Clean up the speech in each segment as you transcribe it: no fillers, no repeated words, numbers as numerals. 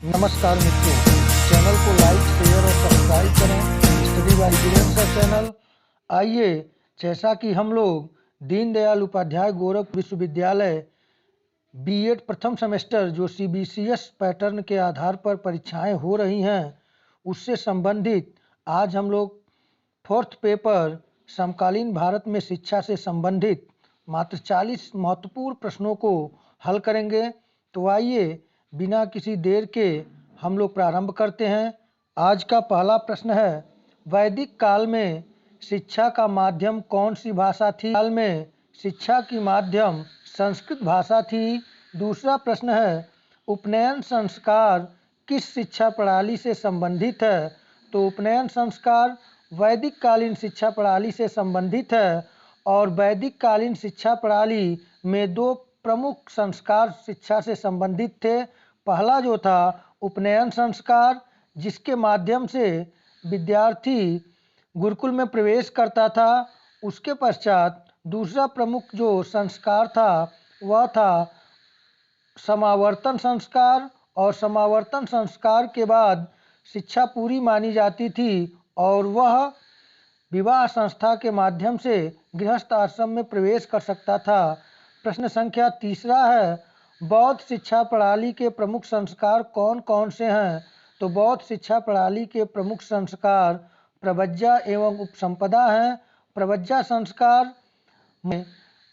नमस्कार मित्रों, चैनल को लाइक, शेयर और सब्सक्राइब करें। Study by Virendra channel. आइए, जैसा कि हम लोग दीनदयाल उपाध्याय गोरख विश्वविद्यालय बीएड प्रथम सेमेस्टर जो सीबीसीएस पैटर्न के आधार पर परीक्षाएं हो रही हैं, उससे संबंधित आज हम लोग फोर्थ पेपर समकालीन भारत में शिक्षा से संबंधित मात्र 40 महत्वपूर्ण प्रश्नों को हल करेंगे। तो आइए, बिना किसी देर के हम लोग प्रारंभ करते हैं। आज का पहला प्रश्न है, वैदिक काल में शिक्षा का माध्यम कौन सी भाषा थी? काल में शिक्षा की माध्यम संस्कृत भाषा थी। दूसरा प्रश्न है, उपनयन संस्कार किस शिक्षा प्रणाली से संबंधित है? तो उपनयन संस्कार वैदिक कालीन शिक्षा प्रणाली से संबंधित है और वैदिक कालीन शिक्षा प्रणाली में दो प्रमुख संस्कार शिक्षा से संबंधित थे। पहला जो था उपनयन संस्कार, जिसके माध्यम से विद्यार्थी गुरुकुल में प्रवेश करता था। उसके पश्चात दूसरा प्रमुख जो संस्कार था वह था समावर्तन संस्कार, और समावर्तन संस्कार के बाद शिक्षा पूरी मानी जाती थी और वह विवाह संस्था के माध्यम से गृहस्थ आश्रम में प्रवेश कर सकता था। प्रश्न संख्या तीसरा है, बौद्ध शिक्षा प्रणाली के प्रमुख संस्कार कौन कौन से हैं? तो बौद्ध शिक्षा प्रणाली के प्रमुख संस्कार प्रवज्जा एवं उपसंपदा हैं। प्रवज्जा संस्कार में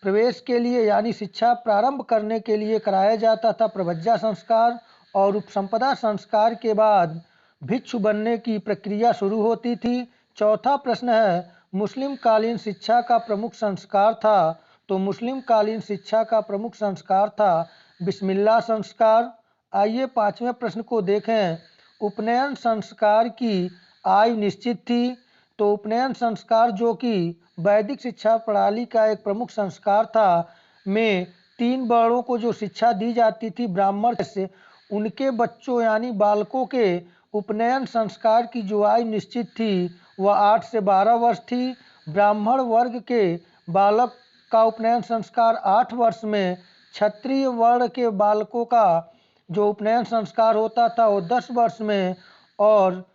प्रवेश के लिए यानी शिक्षा प्रारंभ करने के लिए कराया जाता था प्रवज्जा संस्कार, और उपसंपदा संस्कार के बाद भिक्षु बनने की प्रक्रिया शुरू होती थी। चौथा प्रश्न है, मुस्लिम कालीन शिक्षा का प्रमुख संस्कार था? तो मुस्लिम कालीन शिक्षा का प्रमुख संस्कार था बिस्मिल्लाह संस्कार। आइए पांचवें प्रश्न को देखें। उपनयन संस्कार की आयु निश्चित थी। तो उपनयन संस्कार जो कि वैदिक शिक्षा प्रणाली का एक प्रमुख संस्कार था, में 3 वर्णों को जो शिक्षा दी जाती थी ब्राह्मण से, उनके बच्चों यानी बालकों के उपनयन संस्कार की जो आयु निश्चित थी वह 8 से 12 वर्ष थी। ब्राह्मण वर्ग के बालक का उपनयन संस्कार 8 वर्ष में, क्षत्रिय वर्ण के बालकों का जो उपनयन संस्कार होता था वो 10 वर्ष में, और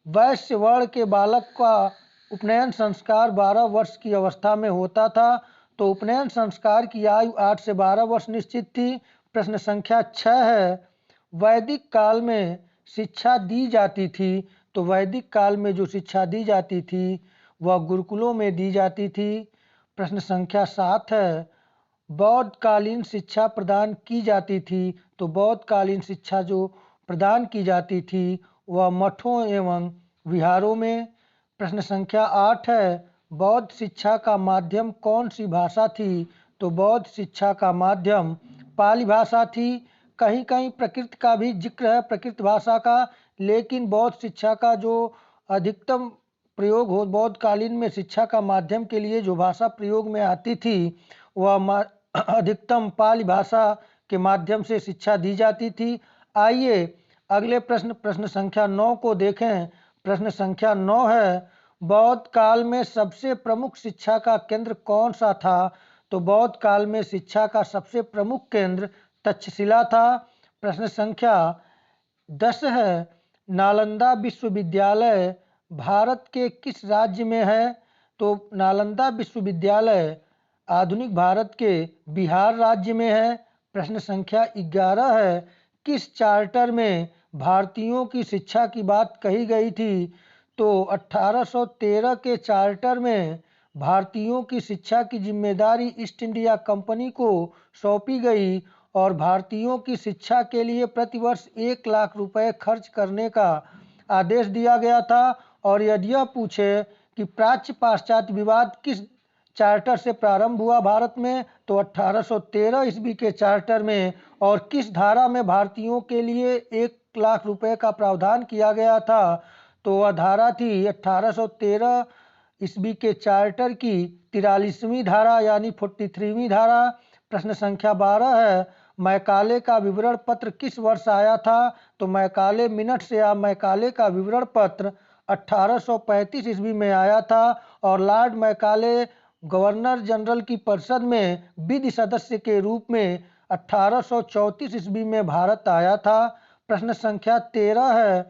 वैश्य वर्ण के बालक का उपनयन संस्कार 12 वर्ष की अवस्था में होता था। तो उपनयन संस्कार की आयु 8 से 12 वर्ष निश्चित थी। प्रश्न संख्या 6 है, वैदिक काल में शिक्षा दी जाती थी। तो वैदिक काल में जो शिक्षा दी जाती थी वह गुरुकुलों में दी जाती थी। प्रश्न संख्या 7 है, बौद्ध कालीन शिक्षा प्रदान की जाती थी। तो बौद्ध कालीन शिक्षा जो प्रदान की जाती थी वह मठों एवं विहारों में। प्रश्न संख्या 8 है, बौद्ध शिक्षा का माध्यम कौन सी भाषा थी? तो बौद्ध शिक्षा का माध्यम पाली भाषा थी। कहीं कहीं प्रकृत का भी जिक्र है, प्रकृत भाषा का, लेकिन बौद्ध शिक्षा का जो अधिकतम प्रयोग हो, बौद्ध कालीन में शिक्षा का माध्यम के लिए जो भाषा प्रयोग में आती थी वह अधिकतम पाली भाषा के माध्यम से शिक्षा दी जाती थी। आइए अगले प्रश्न संख्या 9 को देखें। प्रश्न संख्या 9 है, बौद्ध काल में सबसे प्रमुख शिक्षा का केंद्र कौन सा था? तो बौद्ध काल में शिक्षा का सबसे प्रमुख केंद्र तक्षशिला था। प्रश्न संख्या 10 है, नालंदा विश्वविद्यालय भारत के किस राज्य में है? तो नालंदा विश्वविद्यालय आधुनिक भारत के बिहार राज्य में है। प्रश्न संख्या 11 है, किस चार्टर में भारतीयों की शिक्षा की बात कही गई थी? तो 1813 के चार्टर में भारतीयों की शिक्षा की जिम्मेदारी ईस्ट इंडिया कंपनी को सौंपी गई और भारतीयों की शिक्षा के लिए प्रतिवर्ष 1 लाख रुपए खर्च करने का आदेश दिया गया था। और यदि यह पूछे कि प्राच्य पाश्चात्य विवाद किस चार्टर से प्रारंभ हुआ भारत में, तो 1813 ईस्वी के चार्टर में, और किस धारा में भारतीयों के लिए 1 लाख रुपए का प्रावधान किया गया था? तो वह धारा थी 1813 ईस्वी के चार्टर की 43वीं धारा यानी 43वीं धारा। प्रश्न संख्या 12 है, मैकाले का विवरण पत्र किस वर्ष आया था? तो मैकाले मिनट्स या मैकाले का विवरण पत्र 1835 ईस्वी में आया था, और लॉर्ड मैकाले गवर्नर जनरल की परिषद में विधि सदस्य के रूप में 1834 ईस्वी में भारत आया था। प्रश्न संख्या 13 है,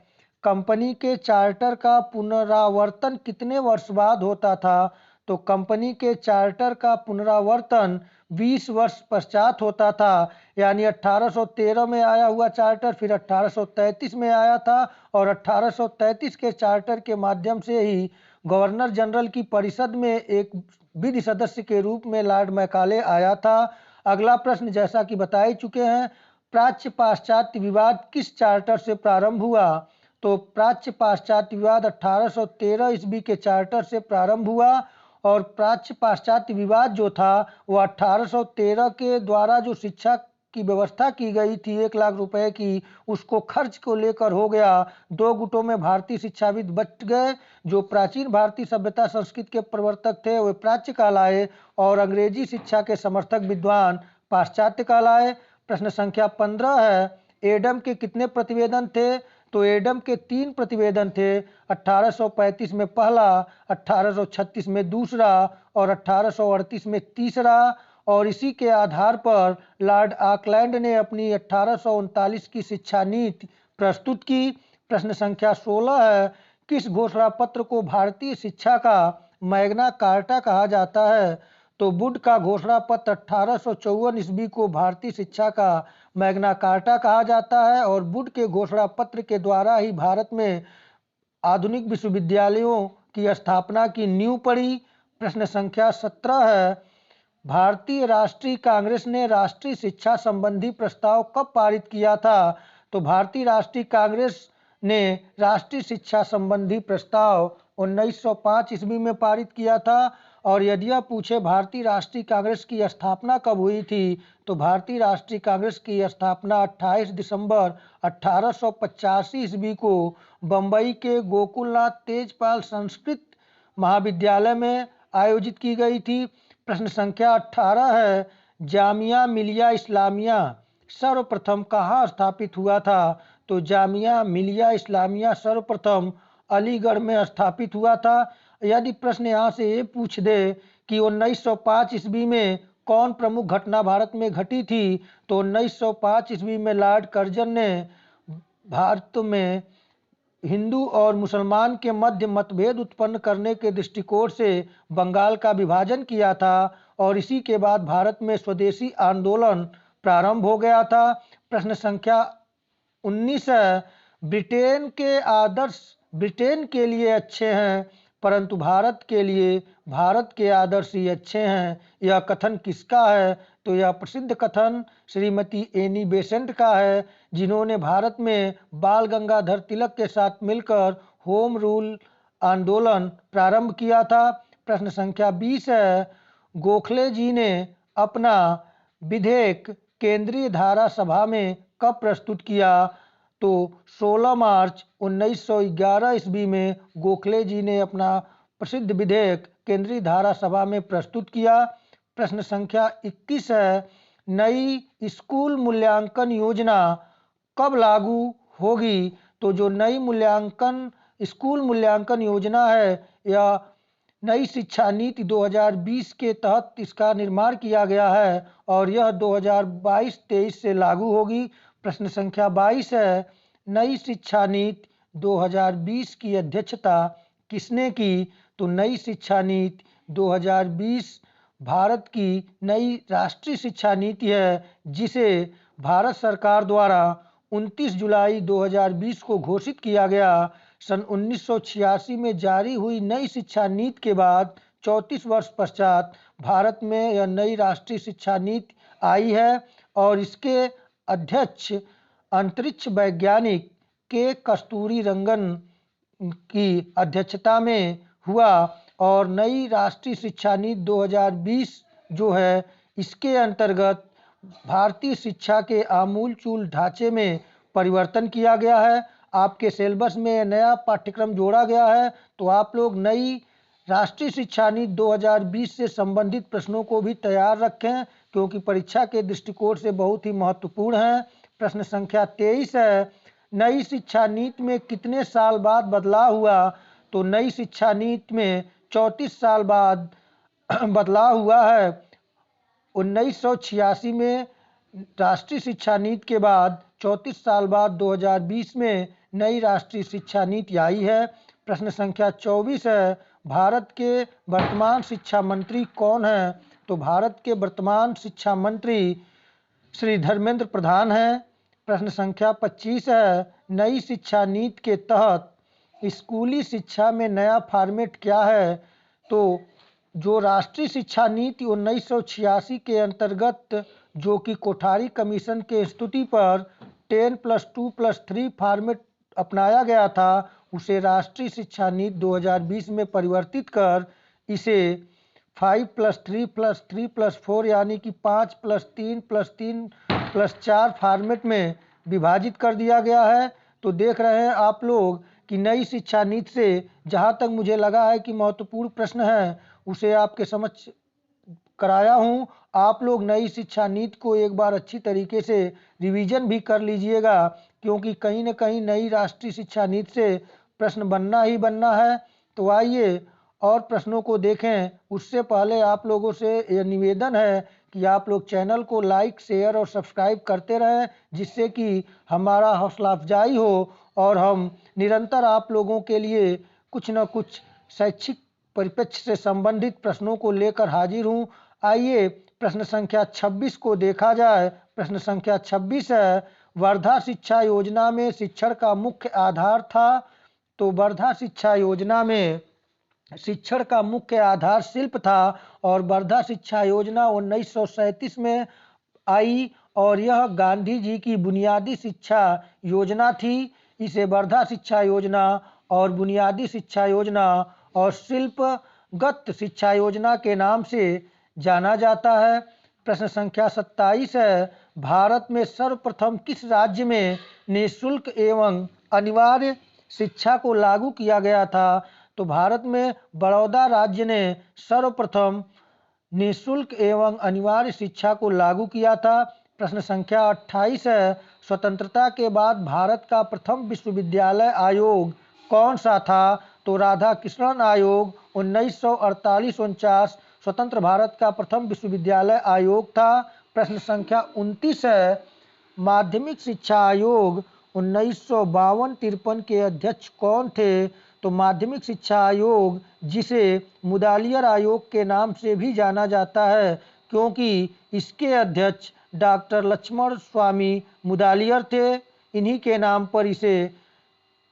कंपनी के चार्टर का पुनरावर्तन कितने वर्ष बाद होता था? तो कंपनी के चार्टर का पुनरावर्तन 20 वर्ष पश्चात होता था। यानी 1813 में आया हुआ चार्टर फिर 1833 में आया था और 1833 के चार्टर के माध्यम से ही गवर्नर जनरल की परिषद में एक विधि सदस्य के रूप में लॉर्ड मैकाले आया था। अगला प्रश्न, जैसा कि बता ही चुके हैं, प्राच्य पाश्चात्य विवाद किस चार्टर से प्रारंभ हुआ? तो प्राच्य पाश्चात्य विवाद 1813 ईस्वी के चार्टर से प्रारंभ हुआ और प्राच्य पाश्चात्य विवाद जो था वो 1813 के द्वारा जो शिक्षा की व्यवस्था की गई थी 1 लाख रुपए की, उसको खर्च को लेकर हो गया। दो गुटों में भारतीय शिक्षाविद बट गए। जो प्राचीन भारतीय सभ्यता संस्कृति के प्रवर्तक थे वे प्राच्य कहलाए और अंग्रेजी शिक्षा के समर्थक विद्वान पाश्चात्य कहलाए। प्रश्न संख्या 15 है, एडम के कितने प्रतिवेदन थे? तो एडम के 3 प्रतिवेदन थे। 1835 में पहला, 1836 में दूसरा और 1838 में तीसरा। और इसी के आधार पर लॉर्ड ऑकलैंड ने अपनी 1839 की शिक्षा नीति प्रस्तुत की। प्रश्न संख्या 16 है, किस घोषणा पत्र को भारतीय शिक्षा का मैग्ना कार्टा कहा जाता है? तो वुड का घोषणा पत्र 1854 ईस्वी को भारतीय शिक्षा का मैग्ना कार्टा कहा जाता है और वुड के घोषणा पत्र के द्वारा ही भारत में आधुनिक विश्वविद्यालयों की स्थापना की नींव पड़ी। प्रश्न संख्या 17 है, भारतीय राष्ट्रीय कांग्रेस ने राष्ट्रीय शिक्षा संबंधी प्रस्ताव कब पारित किया था? तो भारतीय राष्ट्रीय कांग्रेस ने राष्ट्रीय शिक्षा संबंधी प्रस्ताव 1905 ईस्वी में पारित किया था। और यदि यह पूछे भारतीय राष्ट्रीय कांग्रेस की स्थापना कब हुई थी, तो भारतीय राष्ट्रीय कांग्रेस की स्थापना 28 दिसंबर 1885 ईस्वी को बम्बई के गोकुलनाथ तेजपाल संस्कृत महाविद्यालय में आयोजित की गई थी। प्रश्न संख्या 18 है, जामिया मिलिया इस्लामिया सर्वप्रथम कहाँ स्थापित हुआ था? तो जामिया मिलिया इस्लामिया सर्वप्रथम अलीगढ़ में स्थापित हुआ था। यदि प्रश्न यहाँ से ये पूछ दे कि 1905 ईस्वी में कौन प्रमुख घटना भारत में घटी थी, तो 1905 ईस्वी में लॉर्ड कर्जन ने भारत में हिंदू और मुसलमान के मध्य मतभेद उत्पन्न करने के दृष्टिकोण से बंगाल का विभाजन किया था और इसी के बाद भारत में स्वदेशी आंदोलन प्रारंभ हो गया था। प्रश्न संख्या 19 है, ब्रिटेन के आदर्श ब्रिटेन के लिए अच्छे हैं परंतु भारत के आदर्श ही अच्छे हैं। यह कथन किसका है? तो यह प्रसिद्ध कथन श्रीमती एनी बेसेंट का है, जिन्होंने भारत में बाल गंगाधर तिलक के साथ मिलकर होम रूल आंदोलन प्रारंभ किया था। प्रश्न संख्या 20 है, गोखले जी ने अपना विधेयक केंद्रीय धारा सभा में कब प्रस्तुत किया? तो 16 मार्च 1911 ईस्वी में गोखले जी ने अपना प्रसिद्ध विधेयक केंद्रीय धारा सभा में प्रस्तुत किया। प्रश्न संख्या 21 है, नई स्कूल मूल्यांकन योजना कब लागू होगी? तो जो नई स्कूल मूल्यांकन योजना है यह नई शिक्षा नीति 2020 के तहत इसका निर्माण किया गया है और यह 2022-23 से लागू होगी। प्रश्न संख्या 22 है, नई शिक्षा नीति 2020 की अध्यक्षता किसने की? तो नई शिक्षा नीति 2020 भारत की नई राष्ट्रीय शिक्षा नीति है, जिसे भारत सरकार द्वारा 29 जुलाई 2020 को घोषित किया गया। सन 1986 में जारी हुई नई शिक्षा नीति के बाद 34 वर्ष पश्चात भारत में यह नई राष्ट्रीय शिक्षा नीति आई है और इसके अध्यक्ष अंतरिक्ष वैज्ञानिक के कस्तूरी रंगन की अध्यक्षता में हुआ और नई राष्ट्रीय शिक्षा नीति 2020 जो है इसके अंतर्गत भारतीय शिक्षा के आमूलचूल ढांचे में परिवर्तन किया गया है। आपके सिलेबस में नया पाठ्यक्रम जोड़ा गया है, तो आप लोग नई राष्ट्रीय शिक्षा नीति 2020 से संबंधित प्रश्नों को भी तैयार रखें, क्योंकि परीक्षा के दृष्टिकोण से बहुत ही महत्वपूर्ण है। प्रश्न संख्या 23 है, नई शिक्षा नीति में कितने साल बाद बदलाव हुआ? तो नई शिक्षा नीति में 34 साल बाद बदलाव हुआ है। 1986 में राष्ट्रीय शिक्षा नीति के बाद 34 साल बाद 2020 में नई राष्ट्रीय शिक्षा नीति आई है। प्रश्न संख्या 24 है, भारत के वर्तमान शिक्षा मंत्री कौन हैं? तो भारत के वर्तमान शिक्षा मंत्री श्री धर्मेंद्र प्रधान हैं। प्रश्न संख्या 25 है, नई शिक्षा नीति के तहत स्कूली शिक्षा में नया फॉर्मेट क्या है? तो जो राष्ट्रीय शिक्षा नीति 1986 के अंतर्गत जो कि कोठारी कमीशन के स्तुति पर 10+2+3 फॉर्मेट अपनाया गया था, उसे राष्ट्रीय शिक्षा नीति 2020 में परिवर्तित कर इसे 5+3+3+4 यानी कि 5+3+3+4 फॉर्मेट में विभाजित कर दिया गया है। तो देख रहे हैं आप लोग कि नई शिक्षा नीति से जहाँ तक मुझे लगा है कि महत्वपूर्ण प्रश्न है उसे आपके समक्ष कराया हूँ। आप लोग नई शिक्षा नीति को एक बार अच्छी तरीके से रिवीजन भी कर लीजिएगा, क्योंकि कहीं न कहीं नई राष्ट्रीय शिक्षा नीति से प्रश्न बनना ही बनना है। तो आइए और प्रश्नों को देखें। उससे पहले आप लोगों से यह निवेदन है कि आप लोग चैनल को लाइक, शेयर और सब्सक्राइब करते रहें, जिससे कि हमारा हौसला अफजाई हो और हम निरंतर आप लोगों के लिए कुछ न कुछ शैक्षिक परिप्रेक्ष्य से संबंधित प्रश्नों को लेकर हाजिर हूँ। आइए प्रश्न संख्या 26 को देखा जाए। प्रश्न संख्या 26 है, वर्धा शिक्षा योजना में शिक्षण का मुख्य आधार था। तो वर्धा शिक्षा योजना में शिक्षण का मुख्य आधार शिल्प था और वर्धा शिक्षा योजना 1937 में आई और यह गांधी जी की बुनियादी शिक्षा योजना थी। इसे वर्धा शिक्षा योजना और बुनियादी शिक्षा योजना और शिल्पगत शिक्षा योजना के नाम से जाना जाता है। प्रश्न संख्या 27 है, भारत में सर्वप्रथम किस राज्य में निःशुल्क एवं अनिवार्य शिक्षा को लागू किया गया था? तो भारत में बड़ौदा राज्य ने सर्वप्रथम निःशुल्क एवं अनिवार्य शिक्षा को लागू किया था। प्रश्न संख्या 28 है, स्वतंत्रता के बाद भारत का प्रथम विश्वविद्यालय आयोग कौन सा था? तो राधाकृष्णन आयोग 1948-49 स्वतंत्र भारत का प्रथम विश्वविद्यालय आयोग था। प्रश्न संख्या 29 है, माध्यमिक शिक्षा आयोग 1952-53 के अध्यक्ष कौन थे? तो माध्यमिक शिक्षा आयोग, जिसे मुदालियर आयोग के नाम से भी जाना जाता है, क्योंकि इसके अध्यक्ष डॉक्टर लक्ष्मण स्वामी मुदालियर थे। इन्हीं के नाम पर इसे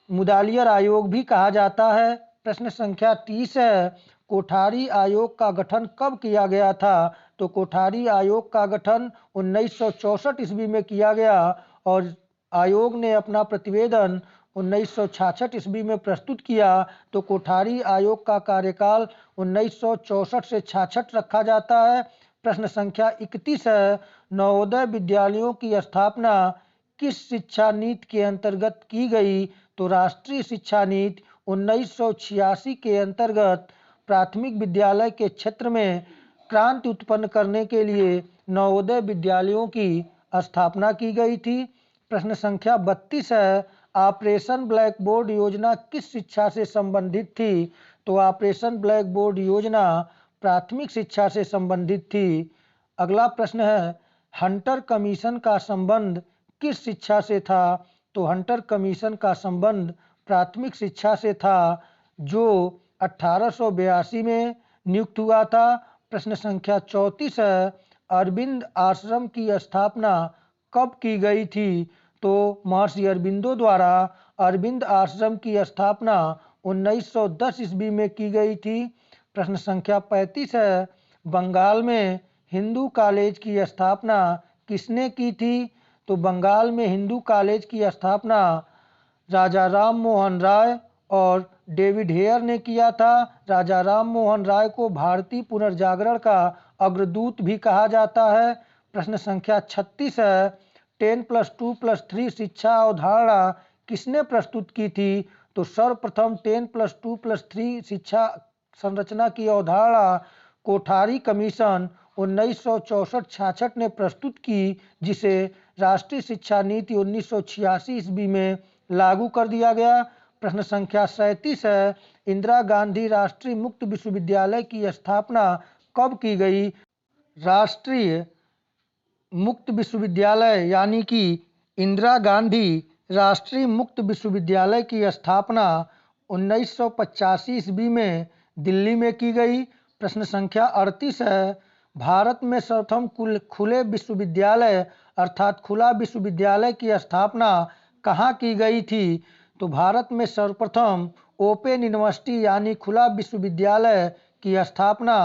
मुदालियर आयोग भी कहा जाता है। प्रश्न संख्या 30 है, कोठारी आयोग का गठन कब किया गया था? तो कोठारी आयोग का गठन 1964 ईस्वी में किया गया और आयोग ने अपना प्रतिवेदन 1966 ईस्वी में प्रस्तुत किया। तो कोठारी आयोग का कार्यकाल 1964 से 66 रखा जाता है। प्रश्न संख्या 31 है, नवोदय विद्यालयों की स्थापना किस शिक्षा नीति के अंतर्गत की गई? तो राष्ट्रीय शिक्षा नीति 1986 के अंतर्गत प्राथमिक विद्यालय के क्षेत्र में क्रांति उत्पन्न करने के लिए नवोदय विद्यालयों की स्थापना की गई थी। प्रश्न संख्या 32 है, ऑपरेशन ब्लैक बोर्ड योजना किस शिक्षा से संबंधित थी? तो ऑपरेशन ब्लैक बोर्ड योजना प्राथमिक शिक्षा से संबंधित थी। अगला प्रश्न है, हंटर कमीशन का संबंध किस शिक्षा से था? तो हंटर कमीशन का संबंध प्राथमिक शिक्षा से था, जो 1882 में नियुक्त हुआ था। प्रश्न संख्या 34 है, अरविंद आश्रम की स्थापना कब की गई थी? तो महर्षि अरविंदो द्वारा अरविंद आश्रम की स्थापना 1910 ईस्वी में की गई थी। प्रश्न संख्या 35 है, बंगाल में हिंदू कॉलेज की स्थापना किसने की थी? तो बंगाल में हिंदू कॉलेज की स्थापना राजा राम मोहन राय और डेविड हेयर ने किया था। राजा राम मोहन राय को भारतीय पुनर्जागरण का अग्रदूत भी कहा जाता है। प्रश्न संख्या 36 है, 10+2+3 शिक्षा अवधारणा किसने प्रस्तुत की थी? तो सर्वप्रथम 10+2+3 शिक्षा संरचना की अवधारणा कोठारी कमीशन 1964-66 ने प्रस्तुत की, जिसे राष्ट्रीय शिक्षा नीति 1986 ईस्वी में लागू कर दिया गया। प्रश्न संख्या 37 है, इंदिरा गांधी राष्ट्रीय मुक्त विश्वविद्यालय की स्थापना कब की गई? राष्ट्रीय मुक्त विश्वविद्यालय यानी कि इंदिरा गांधी राष्ट्रीय मुक्त विश्वविद्यालय की स्थापना 1985 ईस्वी में दिल्ली में की गई। प्रश्न संख्या 38 है, भारत में सर्वप्रथम खुले विश्वविद्यालय अर्थात खुला विश्वविद्यालय की स्थापना कहाँ की गई थी? तो भारत में सर्वप्रथम ओपन यूनिवर्सिटी यानी खुला विश्वविद्यालय की स्थापना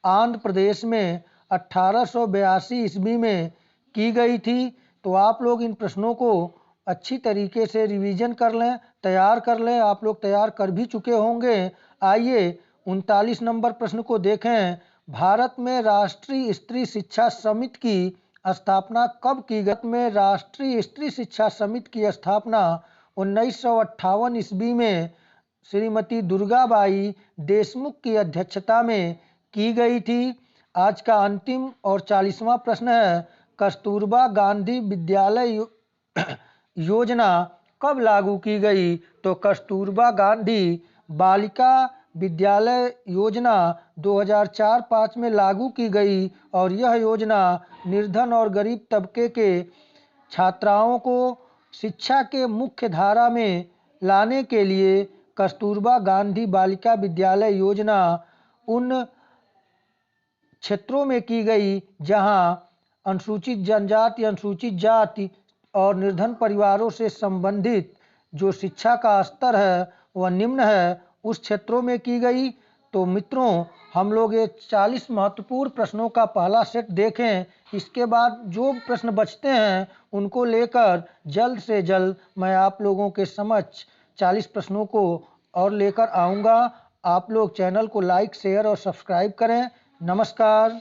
आंध्र प्रदेश में 1882 ईस्वी में की गई थी। तो आप लोग इन प्रश्नों को अच्छी तरीके से रिवीजन कर लें, तैयार कर लें। आप लोग तैयार कर भी चुके होंगे। आइए 39 नंबर प्रश्न को देखें। भारत में राष्ट्रीय स्त्री शिक्षा समिति की स्थापना कब की गई? में राष्ट्रीय स्त्री शिक्षा समिति की स्थापना 1958 ईस्वी में श्रीमती दुर्गाबाई देशमुख की अध्यक्षता में की गई थी। आज का अंतिम और 40वां प्रश्न है, कस्तूरबा गांधी विद्यालय योजना कब लागू की गई? तो कस्तूरबा गांधी बालिका विद्यालय योजना 2004-05 में लागू की गई और यह योजना निर्धन और गरीब तबके के छात्राओं को शिक्षा के मुख्य धारा में लाने के लिए कस्तूरबा गांधी बालिका विद्यालय योजना उन क्षेत्रों में की गई जहां अनुसूचित जनजाति, अनुसूचित जाति और निर्धन परिवारों से संबंधित जो शिक्षा का स्तर है वह निम्न है, उस क्षेत्रों में की गई। तो मित्रों, हम लोग ये 40 महत्वपूर्ण प्रश्नों का पहला सेट देखें। इसके बाद जो प्रश्न बचते हैं उनको लेकर जल्द से जल्द मैं आप लोगों के समक्ष 40 प्रश्नों को और लेकर आऊँगा। आप लोग चैनल को लाइक, शेयर और सब्सक्राइब करें। नमस्कार।